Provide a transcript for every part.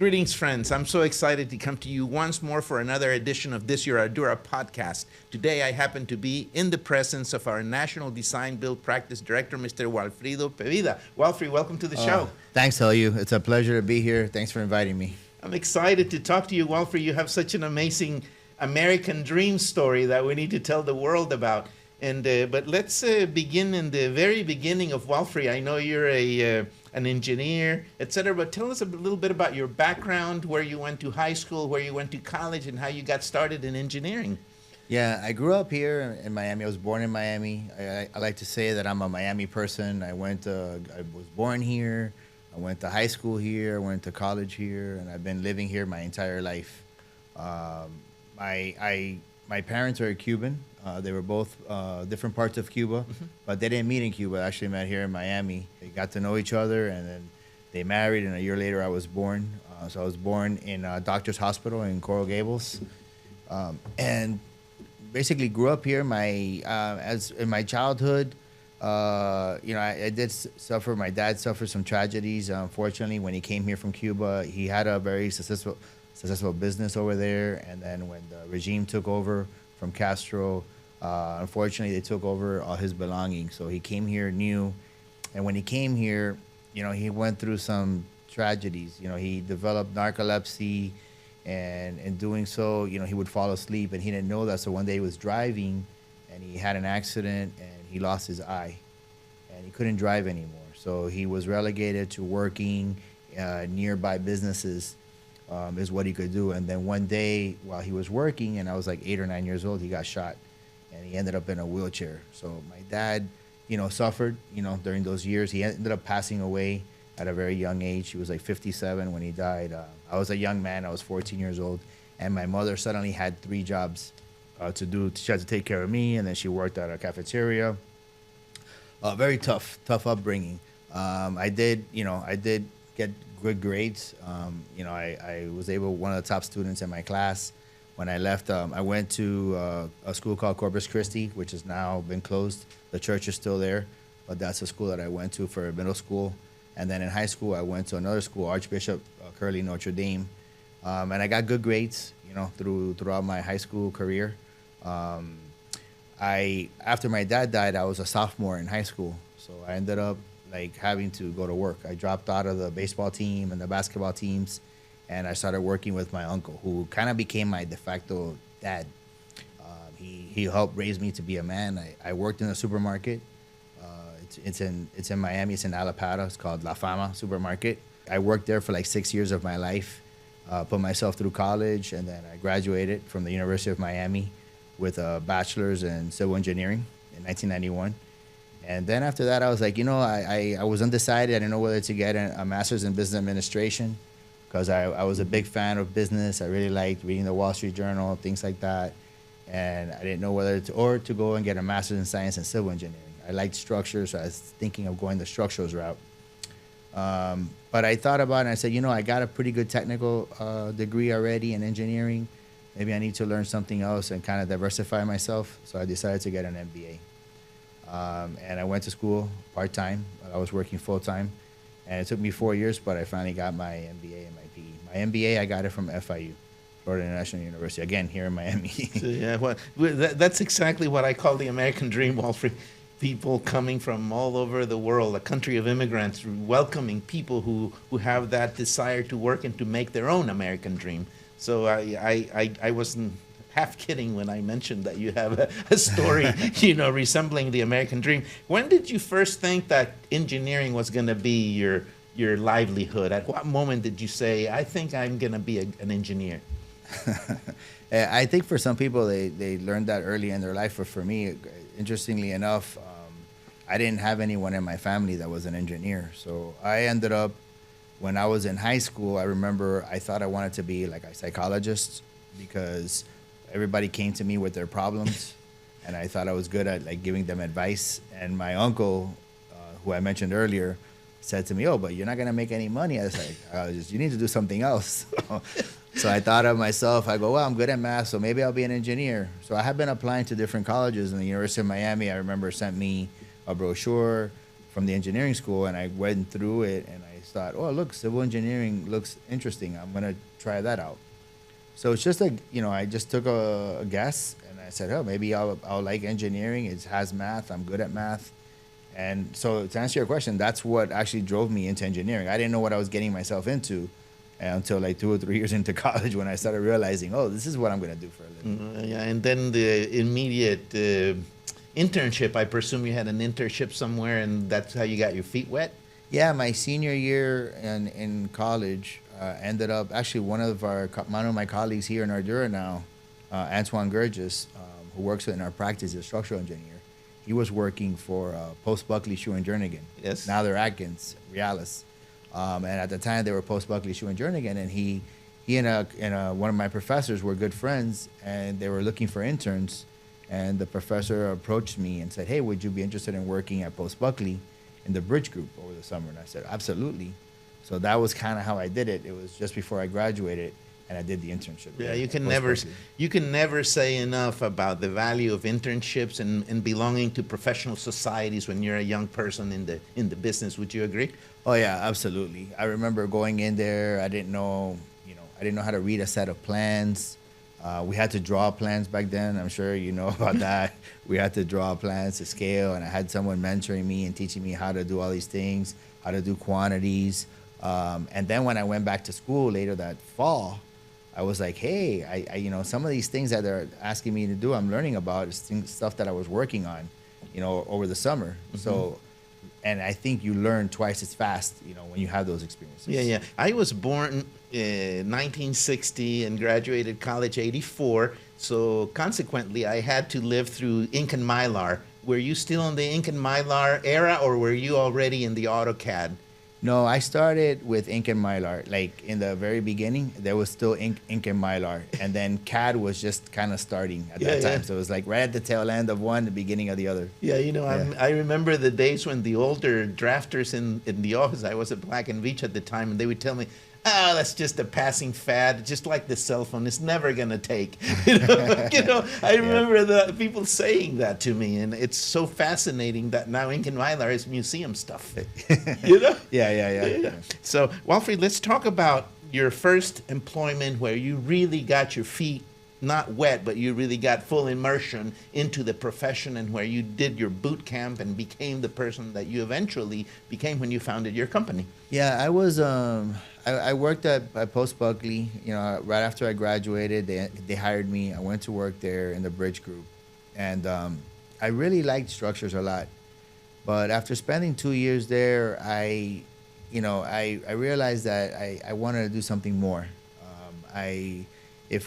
Greetings, friends. I'm so excited to come to you once more for another edition of this, your Ardurra podcast. Today, I happen to be in the presence of our National Design Build Practice Director, Mr. Walfrido Pevida. Walfry, welcome to the show. Thanks, Helyu. It's a pleasure to be here. Thanks for inviting me. I'm excited to talk to you, Walfry. You have such an amazing American dream story that we need to tell the world about. But let's begin in the very beginning of Walfry. I know you're an engineer, etc. But tell us a little bit about your background, where you went to high school, where you went to college, and how you got started in engineering. Yeah, I grew up here in Miami. I was born in Miami. I like to say that I'm a Miami person. I was born here. I went to high school here. I went to college here, and I've been living here my entire life. My parents are Cuban. They were both different parts of Cuba, but they didn't meet in Cuba. They actually met here in Miami. They got to know each other, and then they married, and a year later I was born. So I was born in a doctor's hospital in Coral Gables, and basically grew up here. As in my childhood, I did suffer. My dad suffered some tragedies. Unfortunately, when he came here from Cuba, he had a very successful business over there, and then when the regime took over from Castro, unfortunately, they took over all his belongings. So he came here new, and when he came here, he went through some tragedies. He developed narcolepsy, and in doing so, he would fall asleep, and he didn't know that. So one day he was driving, and he had an accident, and he lost his eye, and he couldn't drive anymore. So he was relegated to working nearby businesses. Is what he could do. And then one day while he was working, and I was like 8 or 9 years old, he got shot, and he ended up in a wheelchair. So my dad, suffered, during those years. He ended up passing away at a very young age. He was like 57 when he died. I was a young man. I was 14 years old, and my mother suddenly had 3 jobs to do. She had to take care of me, and then she worked at a cafeteria. Very tough upbringing. I did get good grades. I was one of the top students in my class. When I left, I went to a school called Corpus Christi, which has now been closed. The church is still there, but that's a school that I went to for middle school. And then in high school, I went to another school, Archbishop Curley Notre Dame, and I got good grades, throughout my high school career. After my dad died, I was a sophomore in high school, so I ended up having to go to work. I dropped out of the baseball team and the basketball teams, and I started working with my uncle, who kind of became my de facto dad. He helped raise me to be a man. I worked in a supermarket. It's in Miami. It's in Alapata. It's called La Fama Supermarket. I worked there for 6 years of my life. Put myself through college, and then I graduated from the University of Miami with a bachelor's in civil engineering in 1991. And then after that, I was like, I was undecided. I didn't know whether to get a master's in business administration, because I was a big fan of business. I really liked reading the Wall Street Journal, things like that. And I didn't know whether to go and get a master's in science and civil engineering. I liked structure, so I was thinking of going the structures route. But I thought about it, and I said, I got a pretty good technical degree already in engineering. Maybe I need to learn something else and kind of diversify myself. So I decided to get an MBA. And I went to school part-time. I was working full-time. And it took me 4 years, but I finally got my MBA and my PE. My MBA, I got it from FIU, Florida International University, again, here in Miami. So, yeah, that's exactly what I call the American dream, Walfry. People coming from all over the world, a country of immigrants, welcoming people who have that desire to work and to make their own American dream. So I wasn't half kidding when I mentioned that you have a story, resembling the American dream. When did you first think that engineering was going to be your livelihood? At what moment did you say, I think I'm going to be an engineer? I think for some people, they learned that early in their life. But for me, interestingly enough, I didn't have anyone in my family that was an engineer. So I ended up, when I was in high school, I remember I thought I wanted to be like a psychologist, because everybody came to me with their problems, and I thought I was good at giving them advice. And my uncle, who I mentioned earlier, said to me, "Oh, but you're not gonna make any money." I was like, "You need to do something else." So I thought of myself. I go, "Well, I'm good at math, so maybe I'll be an engineer." So I have been applying to different colleges, and the University of Miami, I remember, sent me a brochure from the engineering school, and I went through it, and I thought, oh, look, civil engineering looks interesting. I'm gonna try that out. So it's just like, I just took a guess, and I said, oh, maybe I'll like engineering. It has math. I'm good at math. And so to answer your question, that's what actually drove me into engineering. I didn't know what I was getting myself into until like 2 or 3 years into college, when I started realizing, oh, this is what I'm going to do for a living. Yeah, and then the immediate internship. I presume you had an internship somewhere, and that's how you got your feet wet. Yeah, my senior year in college ended up actually one of my colleagues here in Ardurra now, Antoine Gurgis, who works in our practice as a structural engineer. He was working for Post Buckley Shoe and Jernigan. Yes. Now they're Atkins, Realis. And at the time they were Post Buckley Shoe and Jernigan, and he and one of my professors were good friends, and they were looking for interns. And the professor approached me and said, hey, would you be interested in working at Post Buckley in the bridge group over the summer? And I said, absolutely. So that was kind of how I did it. It was just before I graduated, and I did the internship. Yeah, you can never say enough about the value of internships and belonging to professional societies when you're a young person in the business. Would you agree? Oh yeah, absolutely. I remember going in there. I didn't know how to read a set of plans. We had to draw plans back then. I'm sure you know about that. We had to draw plans to scale, and I had someone mentoring me and teaching me how to do all these things, how to do quantities. And then when I went back to school later that fall, I was like, hey, I some of these things that they're asking me to do, I'm learning about is stuff that I was working on, over the summer. Mm-hmm. So, and I think you learn twice as fast, when you have those experiences. Yeah. I was born in 1960 and graduated college 84. So consequently, I had to live through ink and Mylar. Were you still in the ink and Mylar era, or were you already in the AutoCAD? No, I started with ink and Mylar. Like in the very beginning, there was still ink and Mylar, and then CAD was just kind of starting at that time. So it was like right at the tail end of one, the beginning of the other. Yeah, I remember the days when the older drafters in the office. I was at Black and Veatch at the time, and they would tell me, that's just a passing fad, just like the cell phone. It's never going to take. I remember the people saying that to me, and it's so fascinating that now ink and Mylar is museum stuff. Yeah. So, Walfrido, let's talk about your first employment where you really got your feet not wet, but you really got full immersion into the profession, and where you did your boot camp and became the person that you eventually became when you founded your company. Yeah, I was. I worked at Post Buckley. Right after I graduated, they hired me. I went to work there in the bridge group, and I really liked structures a lot. But after spending 2 years there, I realized that I wanted to do something more.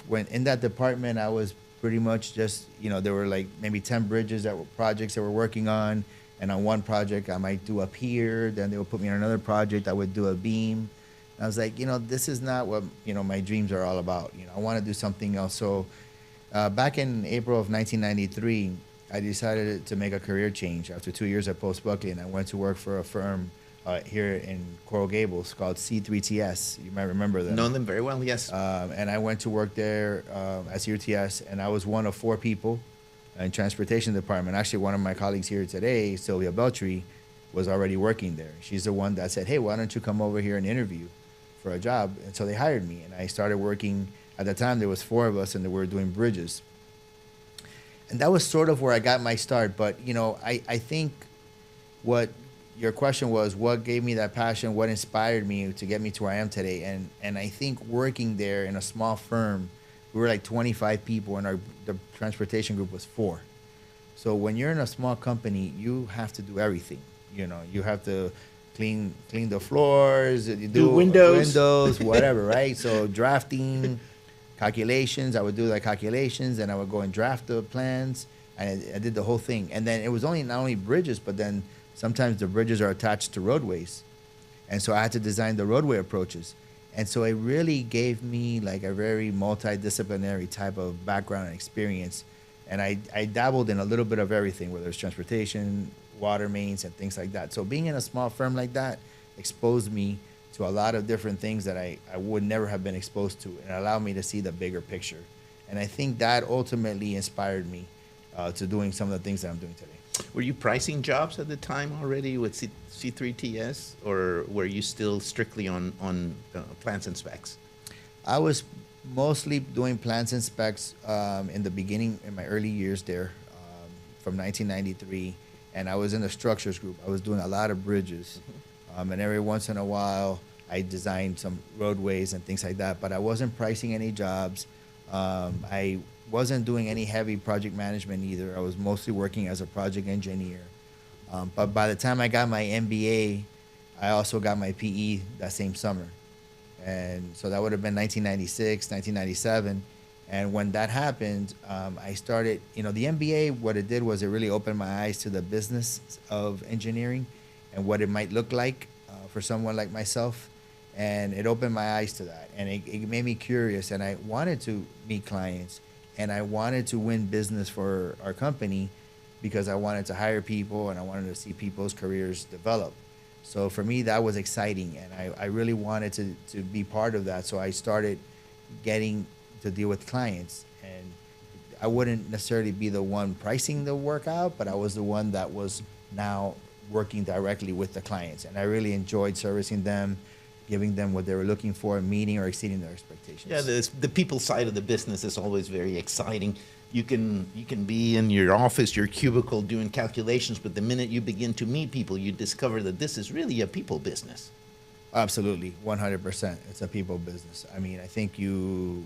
When in that department, I was pretty much just, there were like maybe 10 bridges projects that we're working on. And on one project, I might do a pier. Then they would put me on another project. I would do a beam. And I was like, this is not what, my dreams are all about. I want to do something else. So back in April of 1993, I decided to make a career change after 2 years at Post Buckley. And I went to work for a firm here in Coral Gables called C3TS. You might remember them. Know them very well, yes. And I went to work there as C3TS, and I was one of 4 people in transportation department. Actually, one of my colleagues here today, Sylvia Beltry, was already working there. She's the one that said, hey, why don't you come over here and interview for a job? And so they hired me, and I started working. At the time, there was 4 of us, and we were doing bridges. And that was sort of where I got my start. But, I think what your question was, what gave me that passion, what inspired me to get me to where I am today. And I think working there in a small firm, we were like 25 people, and the transportation group was 4. So when you're in a small company, you have to do everything. You have to clean the floors, you do windows, whatever, right? So drafting, calculations, I would do the calculations, and I would go and draft the plans, and I did the whole thing. And then it was not only bridges, but then sometimes the bridges are attached to roadways. And so I had to design the roadway approaches. And so it really gave me like a very multidisciplinary type of background and experience. And I dabbled in a little bit of everything, whether it's transportation, water mains, and things like that. So being in a small firm like that exposed me to a lot of different things that I would never have been exposed to, and allowed me to see the bigger picture. And I think that ultimately inspired me to doing some of the things that I'm doing today. Were you pricing jobs at the time already with C3TS, or were you still strictly on plans and specs? I was mostly doing plans and specs in the beginning, in my early years there, from 1993, and I was in the structures group. I was doing a lot of bridges, and every once in a while, I designed some roadways and things like that. But I wasn't pricing any jobs. I wasn't doing any heavy project management either. I was mostly working as a project engineer. But by the time I got my MBA, I also got my PE that same summer. And so that would have been 1996, 1997. And when that happened, I started, the MBA, what it did was it really opened my eyes to the business of engineering and what it might look like for someone like myself. And it opened my eyes to that. And it made me curious. And I wanted to meet clients. And I wanted to win business for our company because I wanted to hire people and I wanted to see people's careers develop. So for me, that was exciting. And I really wanted to be part of that. So I started getting to deal with clients. And I wouldn't necessarily be the one pricing the work out, but I was the one that was now working directly with the clients. And I really enjoyed servicing them, giving them what they were looking for, meeting or exceeding their expectations. Yeah, the people side of the business is always very exciting. You can be in your office, your cubicle, doing calculations, but the minute you begin to meet people, you discover that this is really a people business. Absolutely, 100%. It's a people business. I mean, I think you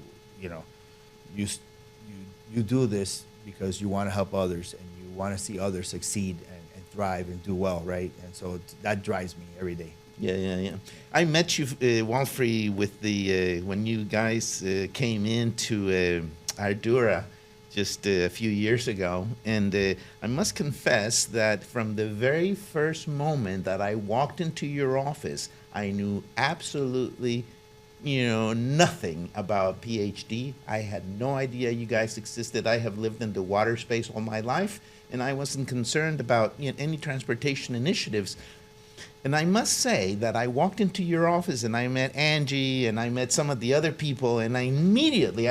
do this because you want to help others and you want to see others succeed and thrive and do well, right? And so that drives me every day. Yeah. I met you, Walfry, with the when you guys came into Ardurra just a few years ago, and I must confess that from the very first moment that I walked into your office, I knew absolutely, nothing about PhD. I had no idea you guys existed. I have lived in the water space all my life, and I wasn't concerned about any transportation initiatives. And I must say that I walked into your office and I met Angie and I met some of the other people, and I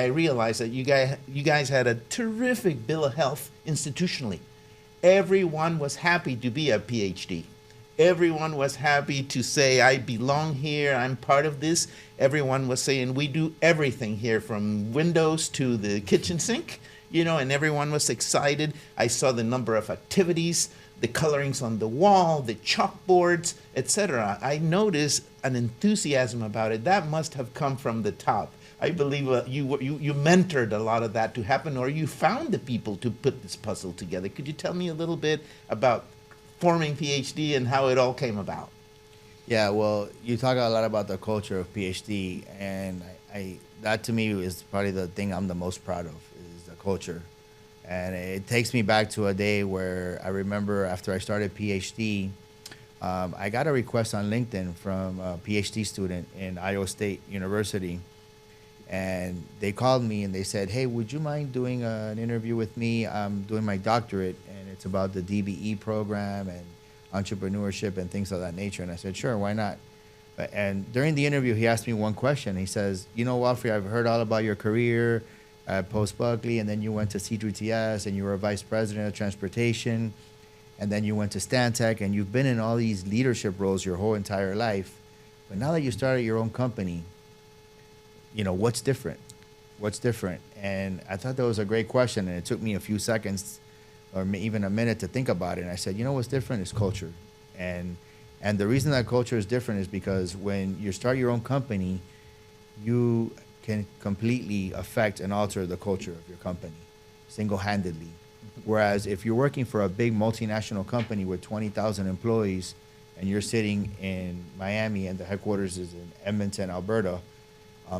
realized that you guys had a terrific bill of health institutionally. Everyone was happy to be a PhD. Everyone was happy to say, I belong here, I'm part of this. Everyone was saying, we do everything here from windows to the kitchen sink, and everyone was excited. I saw the number of activities, the colorings on the wall, the chalkboards, etc. I noticed an enthusiasm about it. That must have come from the top. I believe you mentored a lot of that to happen, or you found the people to put this puzzle together. Could you tell me a little bit about forming PhD and how it all came about? Yeah, well, you talk a lot about the culture of PhD, and I that to me is probably the thing I'm the most proud of, is the culture. And it takes me back to a day where I remember after I started PhD, I got a request on LinkedIn from a PhD student in Iowa State University. And they called me and they said, hey, would you mind doing an interview with me? I'm doing my doctorate, and it's about the DBE program and entrepreneurship and things of that nature. And I said, sure, why not? And during the interview, he asked me one question. He says, Walfry, I've heard all about your career at post-Buckley, and then you went to C3TS, and you were vice president of transportation, and then you went to Stantec, and you've been in all these leadership roles your whole entire life. But now that you started your own company, what's different? What's different? And I thought that was a great question, and it took me a few seconds or even a minute to think about it. And I said, what's different is culture. And the reason that culture is different is because when you start your own company, you can completely affect and alter the culture of your company single-handedly. Whereas if you're working for a big multinational company with 20,000 employees and you're sitting in Miami and the headquarters is in Edmonton, Alberta,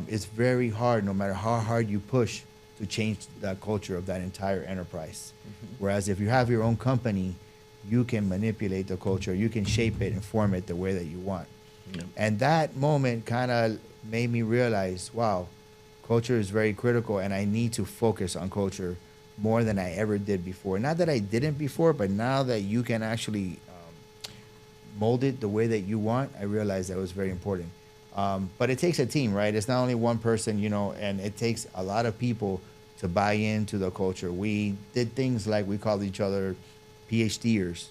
it's very hard, no matter how hard you push, to change that culture of that entire enterprise. Whereas if you have your own company, you can manipulate the culture, you can shape it and form it the way that you want. And that moment kind of made me realize, wow, culture is very critical, and I need to focus on culture more than I ever did before. Not that I didn't before, but now that you can actually mold it the way that you want, I realized that was very important. But it takes a team, right? It's not only one person, and it takes a lot of people to buy into the culture. We did things like we called each other PhDers.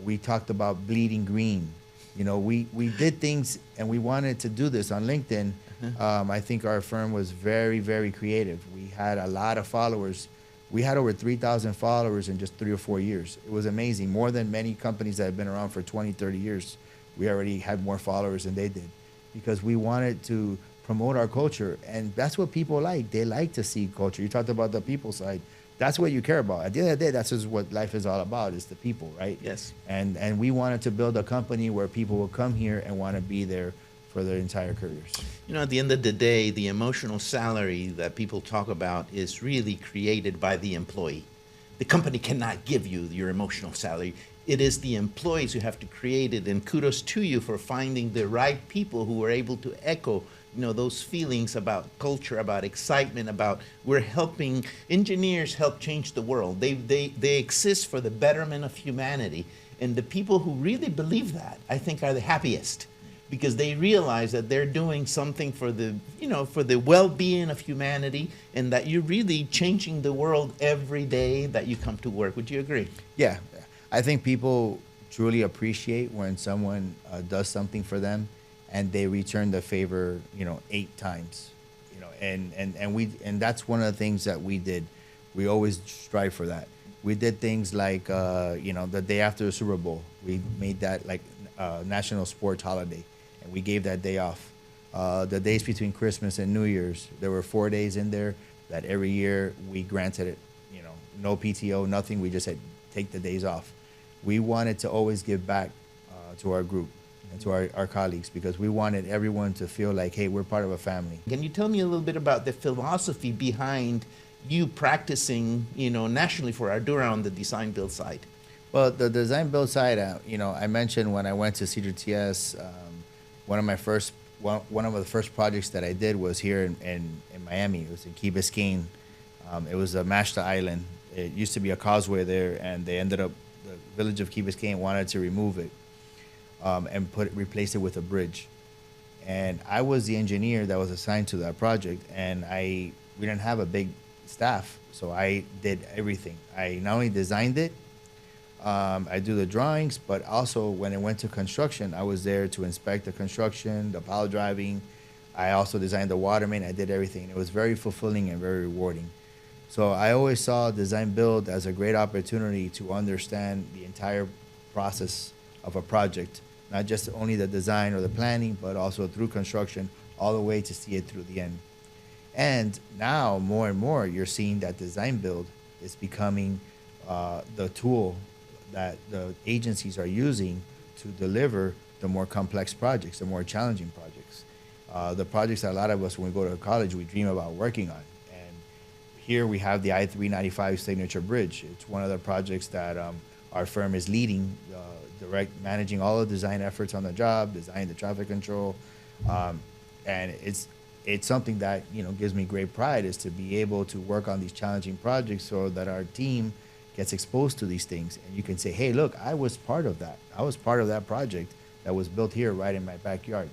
We talked about bleeding green. We did things and we wanted to do this on LinkedIn. I think our firm was very, very creative. We had a lot of followers. We had over 3,000 followers in just 3 or 4 years. It was amazing. More than many companies that have been around for 20, 30 years. We already had more followers than they did because we wanted to promote our culture. And that's what people like. They like to see culture. You talked about the people side. That's what you care about. At the end of the day, that's just what life is all about, is the people, right? Yes. And we wanted to build a company where people will come here and want to be there for their entire careers. At the end of the day, the emotional salary that people talk about is really created by the employee. The company cannot give you your emotional salary. It is the employees who have to create it, and kudos to you for finding the right people who are able to echo those feelings about culture, about excitement, about we're helping. Engineers help change the world. They exist for the betterment of humanity. And the people who really believe that, I think, are the happiest, because they realize that they're doing something for the well-being of humanity, and that you're really changing the world every day that you come to work. Would you agree? Yeah. I think people truly appreciate when someone does something for them and they return the favor, 8 times, and that's one of the things that we did. We always strive for that. We did things like, the day after the Super Bowl, we made that like national sports holiday, and we gave that day off. The days between Christmas and New Year's, there were 4 days in there that every year we granted it, no PTO, nothing. We just said, take the days off. We wanted to always give back to our group and to our colleagues, because we wanted everyone to feel like, hey, we're part of a family. Can you tell me a little bit about the philosophy behind you practicing, nationally for Ardurra on the design build side? Well, the design build side, I mentioned when I went to Cedar TS, one of the first projects that I did was here in Miami. It was in Key Biscayne. It was a Mashta Island. It used to be a causeway there, and they ended up, the village of Key Biscayne wanted to remove it and replace it with a bridge. And I was the engineer that was assigned to that project, and we didn't have a big staff, so I did everything. I not only designed it, I do the drawings, but also when it went to construction, I was there to inspect the construction, the pile driving. I also designed the water main. I did everything. It was very fulfilling and very rewarding. So I always saw design build as a great opportunity to understand the entire process of a project, not just only the design or the planning, but also through construction, all the way to see it through the end. And now, more and more, you're seeing that design build is becoming the tool that the agencies are using to deliver the more complex projects, the more challenging projects. The projects that a lot of us, when we go to college, we dream about working on. And here we have the I-395 Signature Bridge. It's one of the projects that our firm is leading, managing all the design efforts on the job, designing the traffic control. And it's something that gives me great pride, is to be able to work on these challenging projects so that our team gets exposed to these things, and you can say, hey, look, I was part of that. I was part of that project that was built here right in my backyard.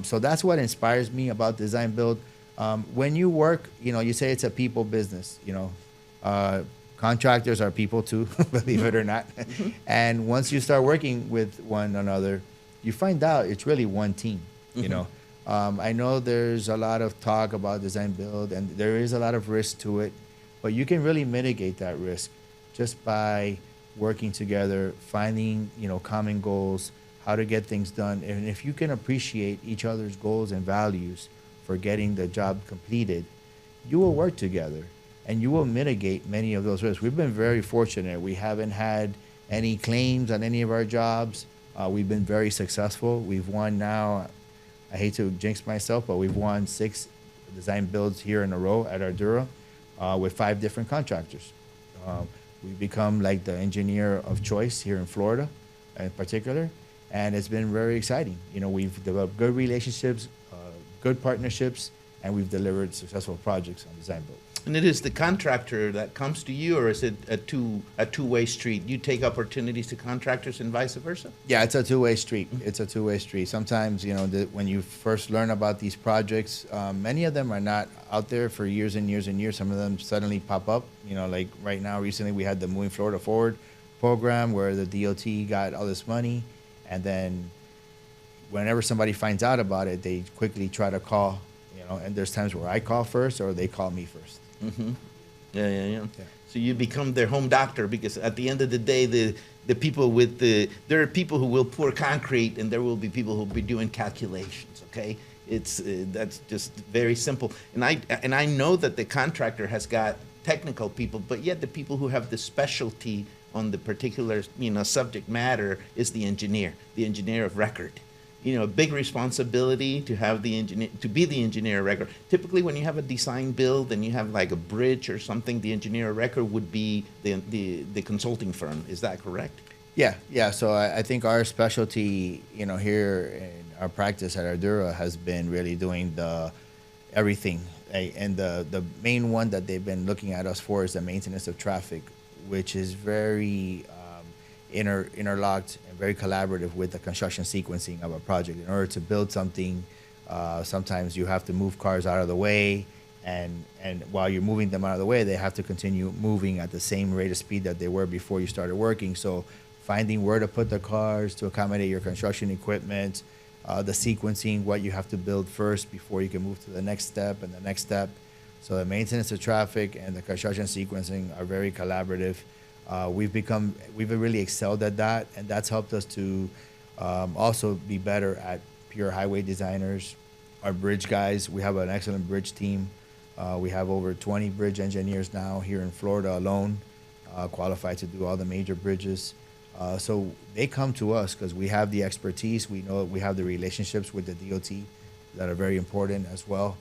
So that's what inspires me about design build. When you work, you say it's a people business. Contractors are people too, believe it or not. And once you start working with one another, you find out it's really one team. I know there's a lot of talk about design build, and there is a lot of risk to it, but you can really mitigate that risk just by working together, finding common goals, how to get things done. And if you can appreciate each other's goals and values for getting the job completed, you will work together and you will mitigate many of those risks. We've been very fortunate. We haven't had any claims on any of our jobs. We've been very successful. We've won now, I hate to jinx myself, but we've won 6 design builds here in a row at Ardurra with 5 different contractors. We've become like the engineer of choice here in Florida in particular, and it's been very exciting. We've developed good relationships, good partnerships, and we've delivered successful projects on design build. And it is the contractor that comes to you, or is it a two-way street? You take opportunities to contractors and vice versa? Yeah, it's a two-way street. It's a two-way street. Sometimes, when you first learn about these projects, many of them are not out there for years and years and years. Some of them suddenly pop up. Like right now, recently we had the Moving Florida Forward, program where the DOT got all this money, and then whenever somebody finds out about it, they quickly try to call, and there's times where I call first or they call me first. Mm-hmm. Yeah. So you become their home doctor, because at the end of the day, the people there are people who will pour concrete, and there will be people who will be doing calculations. Okay, it's that's just very simple. And I know that the contractor has got technical people, but yet the people who have the specialty on the particular subject matter is the engineer of record. A big responsibility to have to be the engineer of record. Typically, when you have a design build and you have like a bridge or something, the engineer of record would be the consulting firm. Is that correct? Yeah. So I think our specialty, here in our practice at Ardurra has been really doing everything. And the main one that they've been looking at us for is the maintenance of traffic, which is very interlocked and very collaborative with the construction sequencing of a project. In order to build something, sometimes you have to move cars out of the way, and while you're moving them out of the way, they have to continue moving at the same rate of speed that they were before you started working. So finding where to put the cars to accommodate your construction equipment, the sequencing, what you have to build first before you can move to the next step and the next step. So the maintenance of traffic and the construction sequencing are very collaborative. We've really excelled at that, and that's helped us to also be better at pure highway designers. Our bridge guys, we have an excellent bridge team. We have over 20 bridge engineers now here in Florida alone, qualified to do all the major bridges. So they come to us because we have the expertise. We know we have the relationships with the DOT that are very important as well.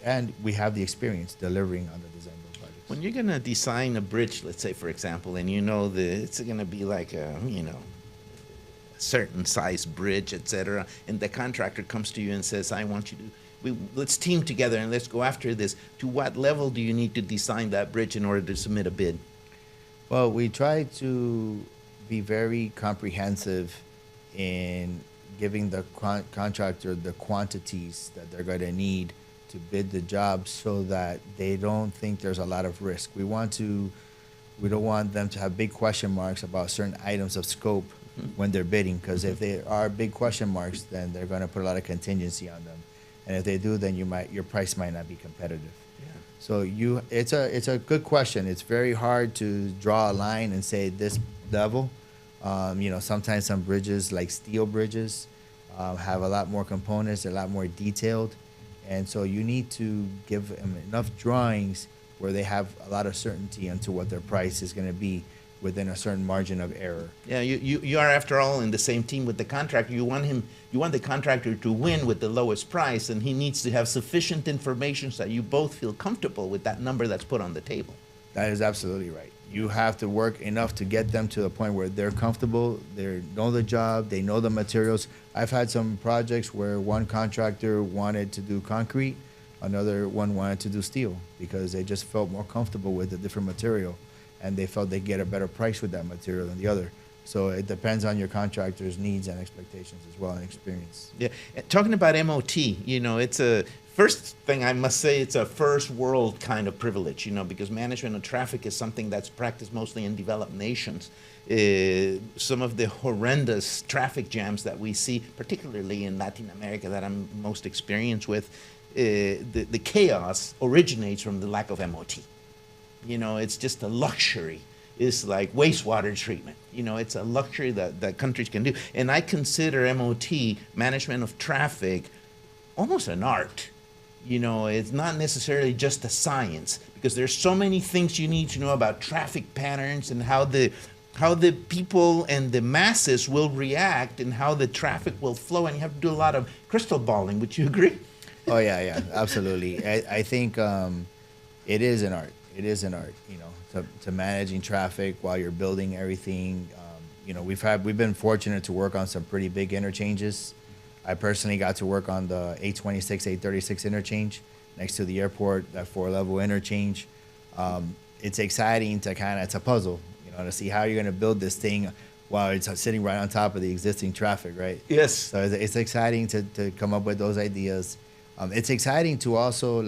And we have the experience delivering on the design build projects. When you're going to design a bridge, let's say, for example, and it's going to be like a certain size bridge, etc., and the contractor comes to you and says, I want you to, let's team together and let's go after this. To what level do you need to design that bridge in order to submit a bid? Well, we try to be very comprehensive in giving the contractor the quantities that they're going to need to bid the job, so that they don't think there's a lot of risk. We don't want them to have big question marks about certain items of scope when they're bidding, because if there are big question marks, then they're going to put a lot of contingency on them, and if they do, then your price might not be competitive. Yeah. So it's a good question. It's very hard to draw a line and say this level. Sometimes some bridges, like steel bridges, have a lot more components, a lot more detailed. And so you need to give them enough drawings where they have a lot of certainty into what their price is going to be within a certain margin of error. Yeah, you are, after all, in the same team with the contractor. You want the contractor to win with the lowest price, and he needs to have sufficient information so that you both feel comfortable with that number that's put on the table. That is absolutely right. You have to work enough to get them to the point where they're comfortable, they know the job, they know the materials. I've had some projects where one contractor wanted to do concrete, another one wanted to do steel, because they just felt more comfortable with a different material, and they felt they'd get a better price with that material than the other. So it depends on your contractor's needs and expectations as well, and experience. Yeah, talking about MOT, it's a first thing I must say, it's a first world kind of privilege, because management of traffic is something that's practiced mostly in developed nations. Some of the horrendous traffic jams that we see, particularly in Latin America, that I'm most experienced with, the chaos originates from the lack of MOT. It's just a luxury. It's like wastewater treatment. It's a luxury that countries can do. And I consider MOT, management of traffic, almost an art. It's not necessarily just a science, because there's so many things you need to know about traffic patterns and how the people and the masses will react and how the traffic will flow. And you have to do a lot of crystal balling. Would you agree? Oh, yeah, absolutely. I think it is an art. It is an art, to managing traffic while you're building everything. We've been fortunate to work on some pretty big interchanges. I personally got to work on the 826, 836 interchange next to the airport, that 4-level interchange. It's exciting it's a puzzle, to see how you're going to build this thing while it's sitting right on top of the existing traffic, right? Yes. So it's exciting to come up with those ideas. It's exciting to also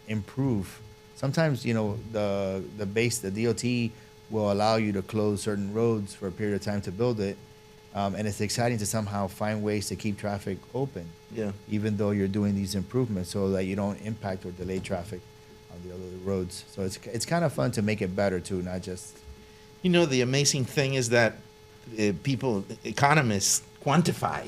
improve. Sometimes, the DOT will allow you to close certain roads for a period of time to build it. And it's exciting to somehow find ways to keep traffic open, Yeah. even though you're doing these improvements so that you don't impact or delay traffic on the other roads. So it's kind of fun to make it better too, not just. You know, the amazing thing is that economists quantify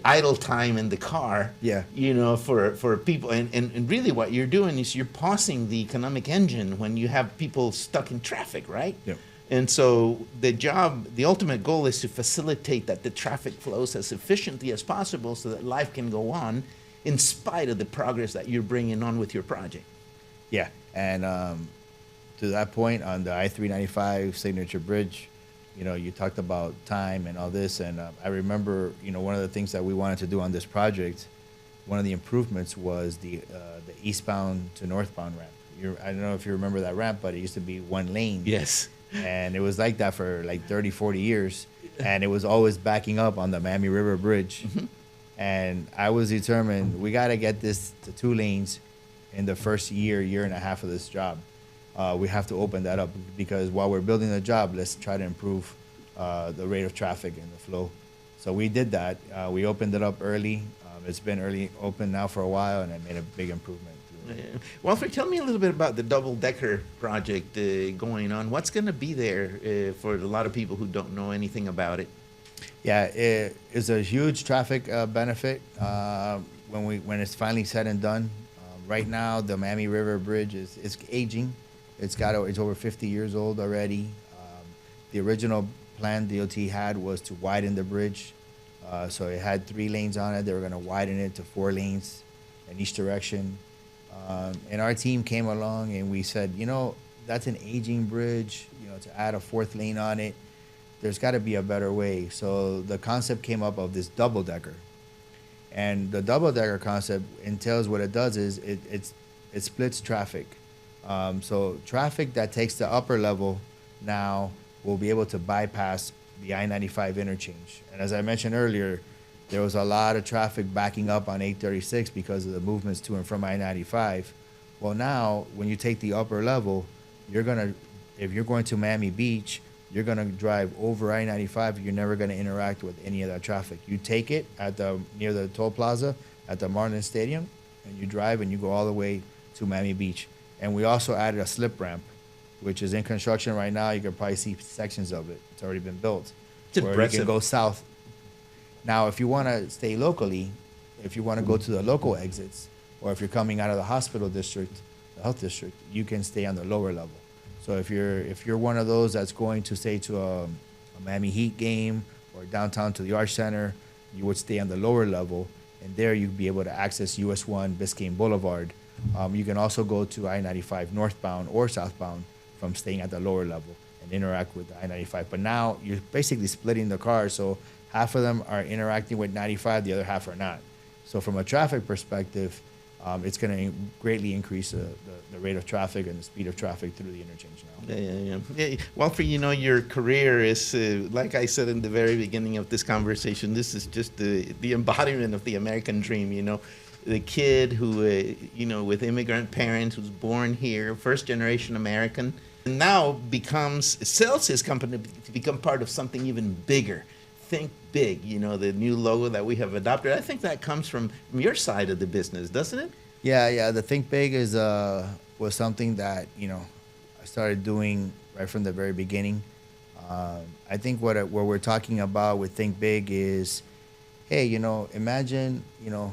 idle time in the car. Yeah. You know, for people, and really what you're doing is you're pausing the economic engine when you have people stuck in traffic, right? Yeah. And so the ultimate goal is to facilitate that the traffic flows as efficiently as possible so that life can go on in spite of the progress that you're bringing on with your project. Yeah, and to that point on the I-395 Signature Bridge, you know, you talked about time and all this, and I remember, you know, one of the things that we wanted to do on this project, one of the improvements was the eastbound to northbound ramp. I don't know if you remember that ramp, but it used to be one lane. Yes. And it was like that for like 30, 40 years, and it was always backing up on the Miami River Bridge. Mm-hmm. And I was determined, we got to get this to 2 lanes in the first year and a half of this job. We have to open that up because while we're building the job, let's try to improve the rate of traffic and the flow. So we did that. We opened it up early. It's been early open now for a while, and it made a big improvement. Walfry, tell me a little bit about the double-decker project going on. What's going to be there for a lot of people who don't know anything about it? Yeah, it is a huge traffic benefit when it's finally said and done. Right now, the Miami River Bridge is aging. It's over 50 years old already. The original plan DOT had was to widen the bridge. So it had 3 lanes on it. They were going to widen it to 4 lanes in each direction. And our team came along and we said, you know, that's an aging bridge, you know, to add a 4th lane on it, there's got to be a better way. So the concept came up of this double-decker. And the double-decker concept entails what it does is it splits traffic. So traffic that takes the upper level now will be able to bypass the I-95 interchange. And as I mentioned earlier, there was a lot of traffic backing up on 836 because of the movements to and from I-95. Well, now, when you take the upper level, if you're going to Miami Beach, you're gonna drive over I-95. You're never gonna interact with any of that traffic. You take it near the toll plaza at the Marlins Stadium, and you drive and you go all the way to Miami Beach. And we also added a slip ramp, which is in construction right now. You can probably see sections of it. It's already been built. It's where impressive. you can go south. Now, if you want to stay locally, if you want to go to the local exits, or if you're coming out of the hospital district, the health district, you can stay on the lower level. So if you're one of those that's going to stay to a Miami Heat game or downtown to the Arch Center, you would stay on the lower level, and there you'd be able to access US 1 Biscayne Boulevard. You can also go to I-95 northbound or southbound from staying at the lower level and interact with the I-95. But now you're basically splitting the cars, so half of them are interacting with 95, the other half are not. So from a traffic perspective, it's going to greatly increase the rate of traffic and the speed of traffic through the interchange now. Yeah. Walfry, you know, your career is, like I said in the very beginning of this conversation, this is just the embodiment of the American dream, you know. The kid who, you know, with immigrant parents, who's born here, first-generation American, and now sells his company to become part of something even bigger. Think big, you know, the new logo that we have adopted. I think that comes from your side of the business, doesn't it? Yeah. The Think Big was something that, you know, I started doing right from the very beginning. I think what we're talking about with Think Big is, hey, you know, imagine, you know,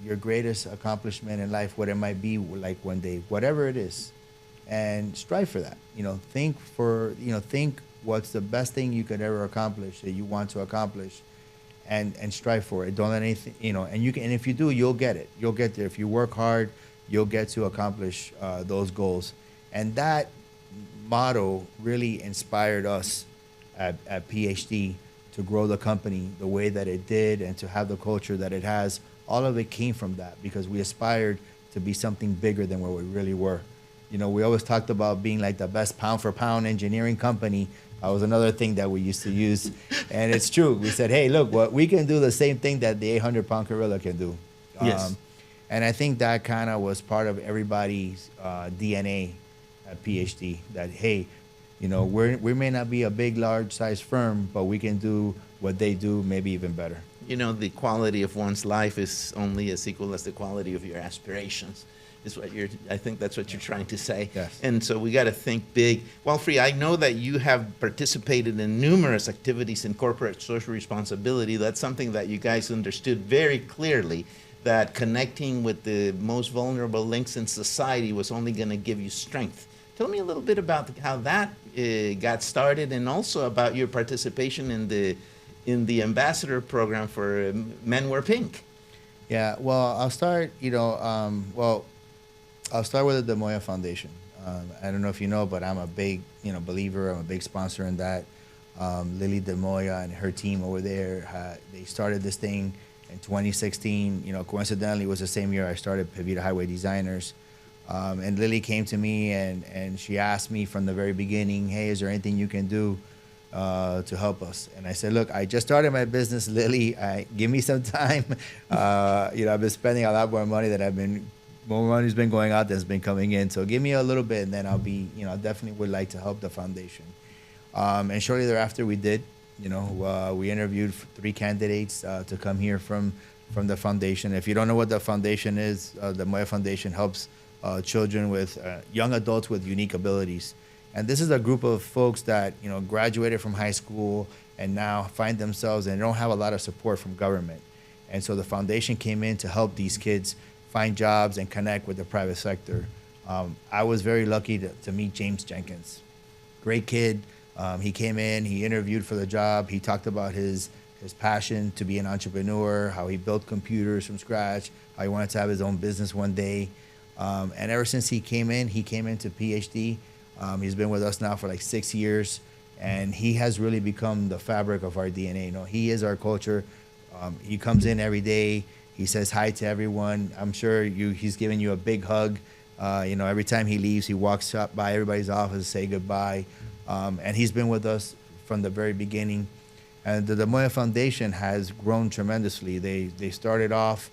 your greatest accomplishment in life, what it might be like one day, whatever it is, and strive for that. You know, think what's the best thing you could ever accomplish that you want to accomplish, and strive for it. Don't let anything, you know, and if you do, you'll get it. You'll get there. If you work hard, you'll get to accomplish those goals. And that motto really inspired us at PhD to grow the company the way that it did and to have the culture that it has. All of it came from that because we aspired to be something bigger than what we really were. You know, we always talked about being like the best pound for pound engineering company. That was another thing that we used to use. And it's true. We said, hey, look, we can do the same thing that the 800-pound gorilla can do. Yes. And I think that kind of was part of everybody's DNA at PhD, that, hey, We may not be a big, large size firm, but we can do what they do, maybe even better. The quality of one's life is only as equal as the quality of your aspirations. I think that's what you're trying to say. Yes. And so we got to think big. Walfry, I know that you have participated in numerous activities in corporate social responsibility. That's something that you guys understood very clearly, that connecting with the most vulnerable links in society was only going to give you strength. Tell me a little bit about how that got started, and also about your participation in the ambassador program for Men Wear Pink. Yeah, well, I'll start. I'll start with the Demoya Foundation. I don't know if you know, but I'm a big, believer. I'm a big sponsor in that. Lily Demoya and her team over there, they started this thing in 2016. Coincidentally, it was the same year I started Pevida Highway Designers. And Lily came to me and she asked me from the very beginning, hey, is there anything you can do to help us? And I said, look, I just started my business, Lily. Give me some time. I've been spending a lot more money more money's been going out than's been coming in. So give me a little bit, and then I'll be, definitely would like to help the foundation. And shortly thereafter, we did. We interviewed 3 candidates to come here from the foundation. If you don't know what the foundation is, the Moya Foundation helps children with young adults with unique abilities. And this is a group of folks that, graduated from high school and now find themselves and don't have a lot of support from government. And so the foundation came in to help these kids find jobs and connect with the private sector. I was very lucky to meet James Jenkins. Great kid. He came in, he interviewed for the job. He talked about his passion to be an entrepreneur, how he built computers from scratch, how he wanted to have his own business one day. And ever since he came into PhD. He's been with us now for like 6 years, and he has really become the fabric of our DNA. He is our culture. He comes in every day. He says hi to everyone. I'm sure he's giving you a big hug. Every time he leaves, he walks up by everybody's office to say goodbye. And he's been with us from the very beginning. And the Demoya Foundation has grown tremendously. They started off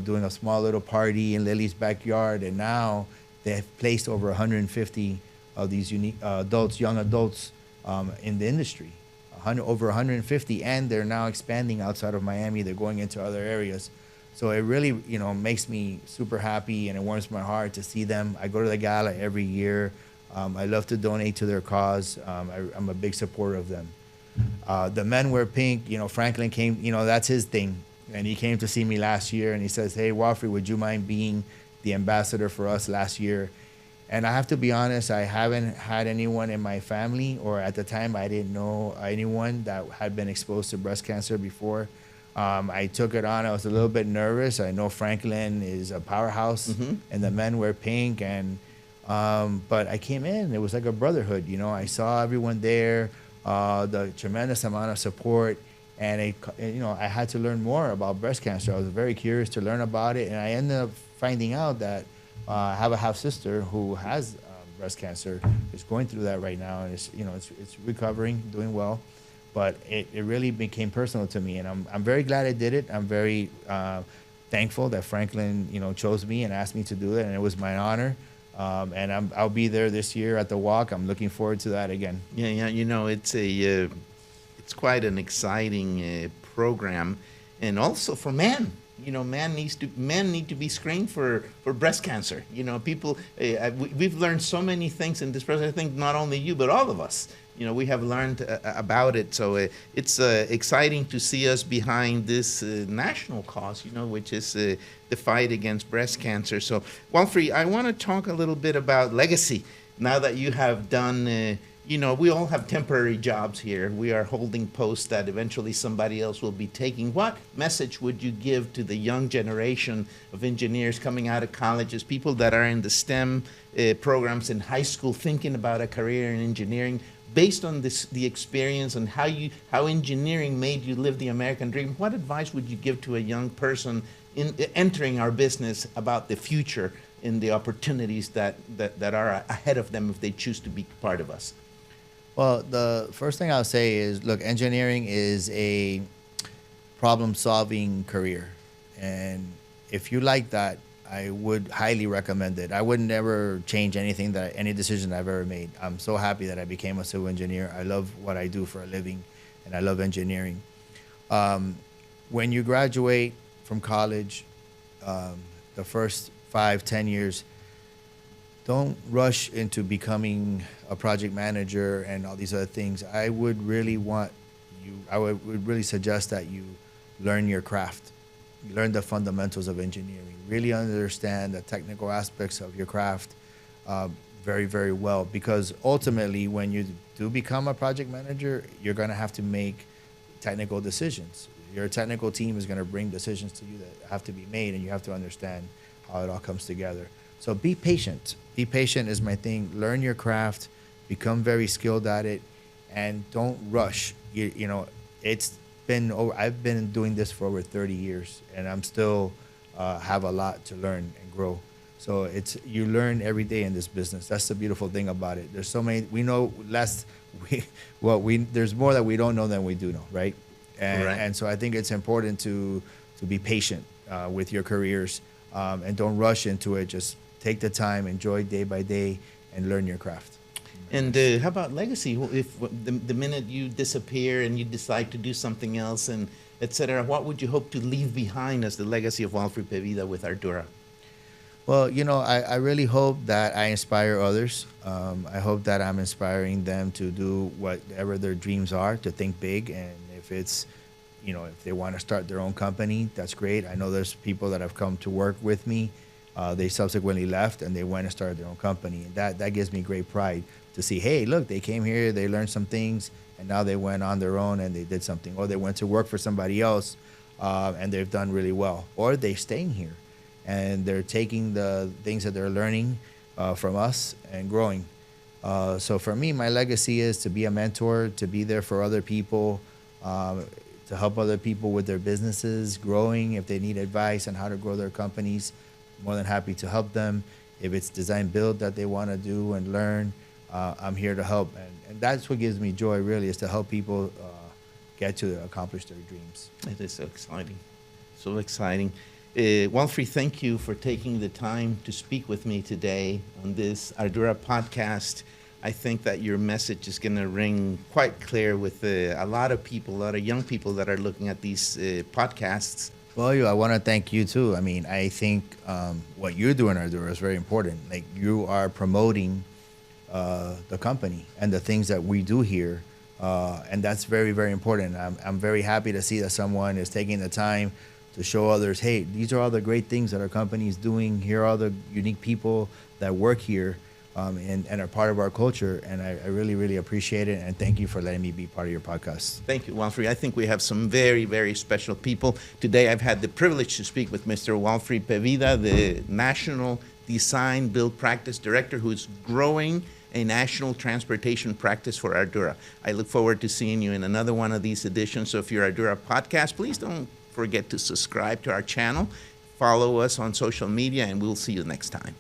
doing a small little party in Lily's backyard, and now they have placed over 150 of these young adults in the industry. Over 150, and they're now expanding outside of Miami. They're going into other areas. So it really, makes me super happy, and it warms my heart to see them. I go to the gala every year. I love to donate to their cause. I'm a big supporter of them. The Men Wear Pink, Franklin came, that's his thing. And he came to see me last year, and he says, hey, Walfry, would you mind being the ambassador for us last year? And I have to be honest, I haven't had anyone in my family, or at the time I didn't know anyone that had been exposed to breast cancer before. I took it on. I was a little bit nervous. I know Franklin is a powerhouse, and the Men Wear Pink. But I came in. It was like a brotherhood. I saw everyone there, the tremendous amount of support. And I had to learn more about breast cancer. I was very curious to learn about it, and I ended up finding out that I have a half sister who has breast cancer. Is going through that right now, and it's recovering, doing well. But it really became personal to me, and I'm very glad I did it. I'm very thankful that Franklin chose me and asked me to do it, and it was my honor. And I'll be there this year at the walk. I'm looking forward to that again. Yeah. It's quite an exciting program, and also for men. Men need to be screened for breast cancer. People. We've learned so many things in this process. I think not only you, but all of us. We have learned about it. So it's exciting to see us behind this national cause. Which is the fight against breast cancer. So, Walfry, I want to talk a little bit about legacy. Now that you have done. We all have temporary jobs here. We are holding posts that eventually somebody else will be taking. What message would you give to the young generation of engineers coming out of colleges, people that are in the STEM programs in high school, thinking about a career in engineering, based on the experience and how engineering made you live the American dream? What advice would you give to a young person in entering our business about the future and the opportunities that are ahead of them if they choose to be part of us? Well, the first thing I'll say is, look, engineering is a problem-solving career. And if you like that, I would highly recommend it. I would never change any decision I've ever made. I'm so happy that I became a civil engineer. I love what I do for a living, and I love engineering. When you graduate from college, the first 5, 10 years, don't rush into becoming a project manager and all these other things. I would really would really suggest that you learn your craft. You learn the fundamentals of engineering. Really understand the technical aspects of your craft very, very well. Because ultimately, when you do become a project manager, you're going to have to make technical decisions. Your technical team is going to bring decisions to you that have to be made, and you have to understand how it all comes together. So be patient. Be patient is my thing. Learn your craft, become very skilled at it, and don't rush. You know, I've been doing this for over 30 years, and I'm still have a lot to learn and grow. So you learn every day in this business. That's the beautiful thing about it. There's so many. We know less. There's more that we don't know than we do know, right? And so I think it's important to be patient with your careers, and don't rush into it. Just take the time, enjoy day by day, and learn your craft. And how about legacy? If the minute you disappear and you decide to do something else, and et cetera, what would you hope to leave behind as the legacy of Walfrido Pevida with Ardurra? Well, I really hope that I inspire others. I hope that I'm inspiring them to do whatever their dreams are, to think big. And if it's, if they want to start their own company, that's great. I know there's people that have come to work with me. They subsequently left and they went and started their own company. And that gives me great pride to see, hey, look, they came here, they learned some things, and now they went on their own and they did something. Or they went to work for somebody else, and they've done really well. Or they're staying here and they're taking the things that they're learning from us and growing. So for me, my legacy is to be a mentor, to be there for other people, to help other people with their businesses growing. If they need advice on how to grow their companies, more than happy to help them. If it's design build that they want to do and learn, I'm here to help. And that's what gives me joy, really, is to help people get to accomplish their dreams. It is so exciting. So exciting. Walfry, thank you for taking the time to speak with me today on this Ardurra podcast. I think that your message is going to ring quite clear with a lot of people, a lot of young people that are looking at these podcasts. Well, I want to thank you too. I mean, I think what you're doing, Ardurra, is very important. Like, you are promoting the company and the things that we do here, and that's very, very important. I'm very happy to see that someone is taking the time to show others, hey, these are all the great things that our company is doing. Here are all the unique people that work here and are part of our culture. And I really, really appreciate it. And thank you for letting me be part of your podcast. Thank you, Walfry. I think we have some very, very special people. Today, I've had the privilege to speak with Mr. Walfrido Pevida, the National Design Build Practice Director, who's growing a national transportation practice for Ardurra. I look forward to seeing you in another one of these editions of your Ardurra podcast. Please don't forget to subscribe to our channel, follow us on social media, and we'll see you next time.